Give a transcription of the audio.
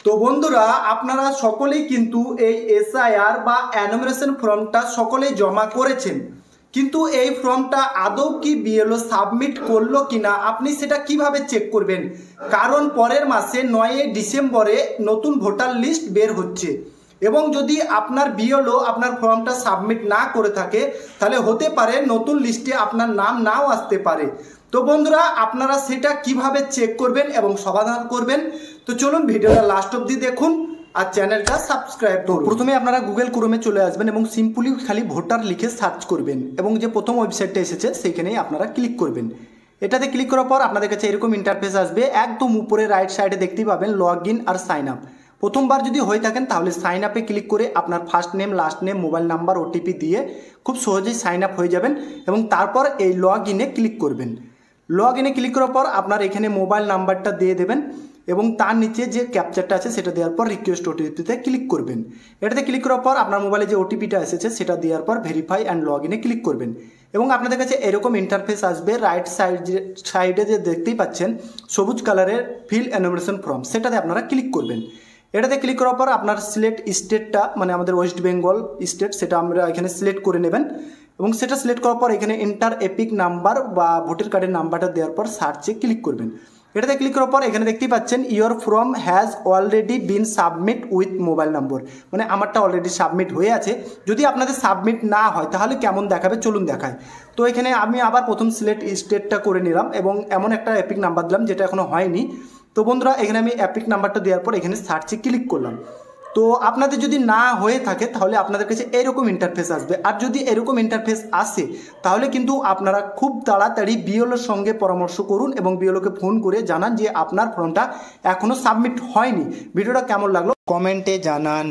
তো বন্ধুরা আপনারা সকলেই কিন্তু এই এসআইআর বা এনুমারেশন ফর্মটা সকলেই জমা করেছেন, কিন্তু এই ফর্মটা আদৌ কি বিএলও সাবমিট করলো কিনা আপনি সেটা কিভাবে চেক করবেন? কারণ পরের মাসে 9 ডিসেম্বরে নতুন ভোটার লিস্ট বের হচ্ছে এবং যদি আপনার বিএলও আপনার ফর্মটা সাবমিট না করে থাকে তাহলে হতে পারে নতুন লিস্টে আপনার নাম নাও আসতে পারে। তো বন্ধুরা আপনারা সেটা কিভাবে চেক করবেন এবং সমাধান করবেন, তো চলুন ভিডিওটা লাস্ট অবধি দেখুন আর চ্যানেলটা সাবস্ক্রাইব করুন। প্রথমে আপনারা গুগল ক্রোমে চলে আসবেন এবং সিম্পলি খালি ভোটার লিখে সার্চ করবেন এবং যে প্রথম ওয়েবসাইটটা এসেছে সেইখানেই আপনারা ক্লিক করবেন। এটাতে ক্লিক করার পর আপনাদের কাছে এরকম ইন্টারফেস আসবে। একদম উপরে রাইট সাইডে দেখতেই পাবেন লগ ইন আর সাইন আপ। প্রথমবার যদি হয়ে থাকেন তাহলে সাইন আপে ক্লিক করে আপনার first name, last name, mobile number, OTP দিয়ে খুব সহজেই সাইন আপ হয়ে যাবেন এবং তারপর এই লগ ইনে ক্লিক করবেন। লগ ইনে ক্লিক করার পর আপনার এখানে মোবাইল নাম্বারটা দিয়ে দেবেন এবং তার নিচে যে ক্যাপচারটা আছে সেটা দেওয়ার পর রিকোয়েস্ট ওটিপিতে ক্লিক করবেন। এটাতে ক্লিক করার পর আপনার মোবাইলে যে ওটিপিটা এসেছে সেটা দেওয়ার পর ভেরিফাই অ্যান্ড লগ ইনে ক্লিক করবেন এবং আপনাদের কাছে এরকম ইন্টারফেস আসবে। রাইট সাইডে যে দেখতেই পাচ্ছেন সবুজ কালারের ফিল এনুমারেশন ফর্ম, সেটাতে আপনারা ক্লিক করবেন। এটাতে ক্লিক করার পর আপনার সিলেক্ট স্টেটটা মানে আমাদের ওয়েস্ট বেঙ্গল স্টেট সেটা আমরা এখানে সিলেক্ট করে নেবেন এবং সেটা সিলেক্ট করার পর এখানে এন্টার এপিক নাম্বার বা ভোটার কার্ডের নাম্বারটা দেওয়ার পর সার্চে ক্লিক করবেন। এটাতে ক্লিক করার পর এখানে দেখতেই পাচ্ছেন your form has already been submit with mobile নম্বর, মানে আমারটা অলরেডি সাবমিট হয়ে আছে। যদি আপনাদের সাবমিট না হয় তাহলে কেমন দেখাবে চলুন দেখায়। তো এখানে আমি আবার প্রথম সিলেক্ট স্টেটটা করে নিলাম এবং এমন একটা এপিক নাম্বার দিলাম যেটা এখনো হয়নি। তো বন্ধুরা এখানে আমি এপিক নাম্বারটা দেওয়ার পর এখানে সার্চে ক্লিক করলাম। তো আপনাদের যদি না হয়ে থাকে তাহলে আপনাদের কাছে এরকম ইন্টারফেস আসবে। আর যদি এরকম ইন্টারফেস আসে তাহলে কিন্তু আপনারা খুব তাড়াতাড়ি বিএলওর সঙ্গে পরামর্শ করুন এবং বিএলওকে ফোন করে জানান যে আপনার ফর্মটা এখনও সাবমিট হয়নি। ভিডিওটা কেমন লাগলো কমেন্টে জানান।